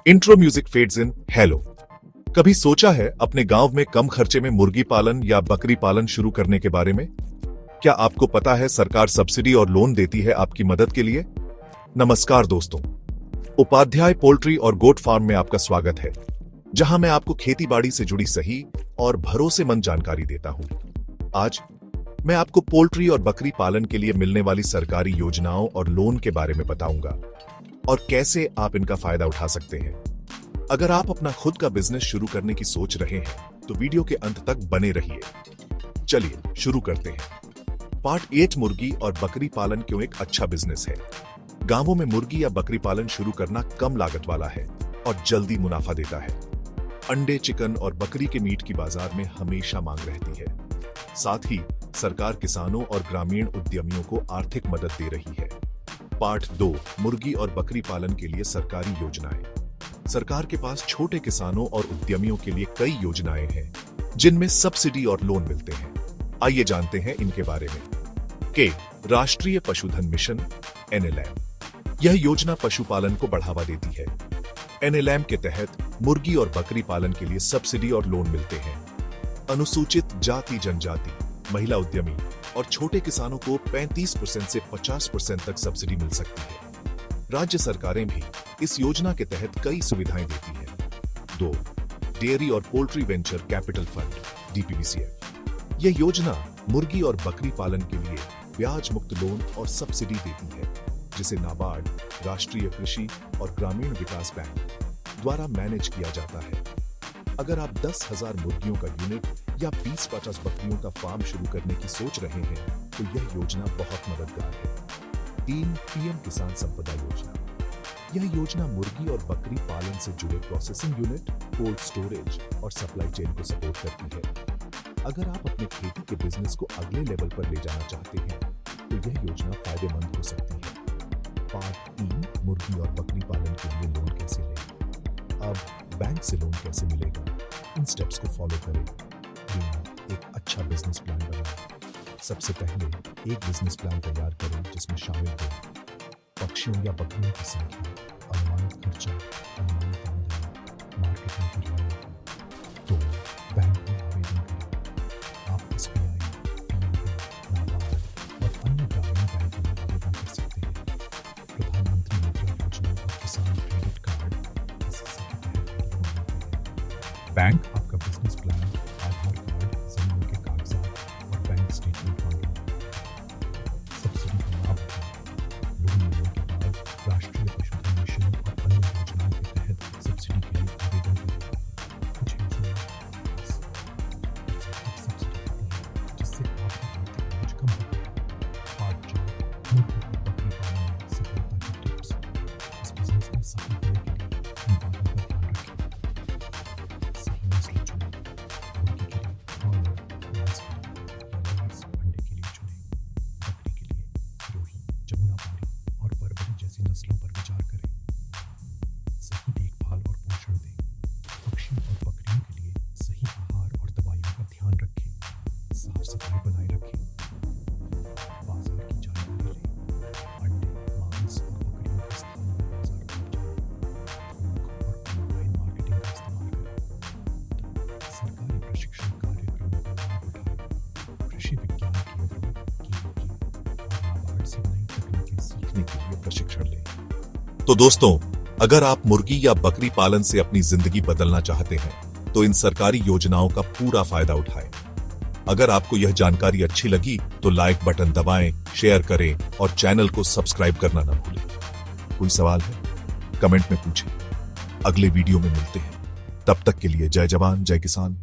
Intro music fades इन। Hello, कभी सोचा है अपने गांव में कम खर्चे में मुर्गी पालन या बकरी पालन शुरू करने के बारे में? क्या आपको पता है सरकार सब्सिडी और लोन देती है आपकी मदद के लिए? नमस्कार दोस्तों, उपाध्याय पोल्ट्री और गोट फार्म में आपका स्वागत है, जहां मैं आपको खेती बाड़ी से जुड़ी सही और भरोसेमंद जानकारी देता हूं। आज मैं आपको पोल्ट्री और बकरी पालन के लिए मिलने वाली सरकारी योजनाओं और लोन के बारे में बताऊंगा और कैसे आप इनका फायदा उठा सकते हैं। अगर आप अपना खुद का बिजनेस शुरू करने की सोच रहे हैं तो वीडियो के अंत तक बने रहिए। चलिए शुरू करते हैं। पार्ट 8, मुर्गी और बकरी पालन क्यों एक अच्छा बिजनेस है। गांवों में मुर्गी या बकरी पालन शुरू करना कम लागत वाला है और जल्दी मुनाफा देता है। अंडे, चिकन और बकरी के मीट की बाजार में हमेशा मांग रहती है। साथ ही सरकार किसानों और ग्रामीण उद्यमियों को आर्थिक मदद दे रही है। पार्ट 2, मुर्गी और बकरी पालन के लिए सरकारी योजनाएं। सरकार के पास छोटे किसानों और उद्यमियों के लिए कई योजनाएं हैं जिनमें सब्सिडी और लोन मिलते हैं। आइए जानते हैं इनके बारे में। के राष्ट्रीय पशुधन मिशन NLM। यह योजना पशुपालन को बढ़ावा देती है। NLM के तहत मुर्गी और बकरी पालन के लिए सब्सिडी और लोन मिलते हैं। अनुसूचित जाति जनजाति, महिला उद्यमी और छोटे किसानों को 35% से 50% तक सब्सिडी मिल सकती है। राज्य सरकारें भी इस योजना के तहत कई सुविधाएं देती हैं। 2, डेयरी और poultry venture capital fund DPVCF। यह योजना मुर्गी और बकरी पालन के लिए ब्याज मुक्त लोन और सब्सिडी देती है, जिसे नाबार्ड, राष्ट्रीय कृषि और ग्रामीण विकास बैंक द्वारा मैनेज किया जाता है। अगर आप 10,000 मुर्गियों का यूनिट या 20-50 बकरियों का फार्म शुरू करने की सोच रहे हैं तो यह योजना बहुत मददगार है। 3, PM किसान संपदा योजना। यह योजना मुर्गी और बकरी पालन से जुड़े प्रोसेसिंग यूनिट, कोल्ड स्टोरेज और सप्लाई चेन को सपोर्ट करती है। अगर आप अपने खेती के बिजनेस को अगले लेवल पर ले जाना चाहते हैं तो यह योजना फायदेमंद हो सकती है। पार्ट 3, मुर्गी और बकरी पालन के लिए लोन कैसे लें। अब बैंक से लोन कैसे मिलेगा, इन स्टेप्स को फॉलो करें। एक अच्छा बिजनेस प्लान बनाएं। सबसे पहले एक बिजनेस प्लान तैयार करें जिसमें शामिल हो पक्षियों या बकरियों की संख्या, अनुमानित खर्चा, अनुमानित आमदनी, मार्केटिंग की रणनीति। तो बैंक में आवेदन करें। आप SBI, PNB, नाबार्ड और अन्य ग्रामीण बैंकों में आवेदन कर सकते हैं। प्रधानमंत्री मुद्रा योजना और किसान क्रेडिट कार्ड बैंक आपका बिजनेस प्लान, आधार कार्ड, जमीन के कागजात और बैंक स्टेटमेंट मांगेंगे। सब्सिडी का लाभ उठाएं। लोन लेने के बाद राष्ट्रीय पशुधन मिशन और अन्य योजनाओं के तहत सब्सिडी के लिए आवेदन करें। कुछ योजनाएं सब्सिडी देती हैं जिससे आपका आर्थिक बोझ कम होता है। पार्ट 4, मुर्गी और बकरी पालन में सफलता के टिप्स। इस बिजनेस में सफल होने के लिए इन बातों का ध्यान रखें। नस्लों पर विचार करें। सही देखभाल और पोषण दें। पक्षियों और बकरियों के लिए सही आहार और दवाइयों का ध्यान रखें। साफ सफाई बनाए रखें। बाजार की जानकारी लें। अंडे, मांस और बकरियों के स्थानीय बाजार पहुंचाएं। थोक और ऑनलाइन मार्केटिंग का इस्तेमाल करें। सरकारी प्रशिक्षण कार्यक्रमों का लाभ उठाएं। कृषि विज्ञान केंद्रों की और नाबार्ड से नई तकनीकें सीखने के लिए प्रशिक्षण लें। तो दोस्तों, अगर आप मुर्गी या बकरी पालन से अपनी जिंदगी बदलना चाहते हैं तो इन सरकारी योजनाओं का पूरा फायदा उठाएं। अगर आपको यह जानकारी अच्छी लगी तो लाइक बटन दबाएं, शेयर करें और चैनल को सब्सक्राइब करना न भूलें। कोई सवाल है, कमेंट में पूछें। अगले वीडियो में मिलते हैं। तब तक के लिए जय जवान, जय किसान।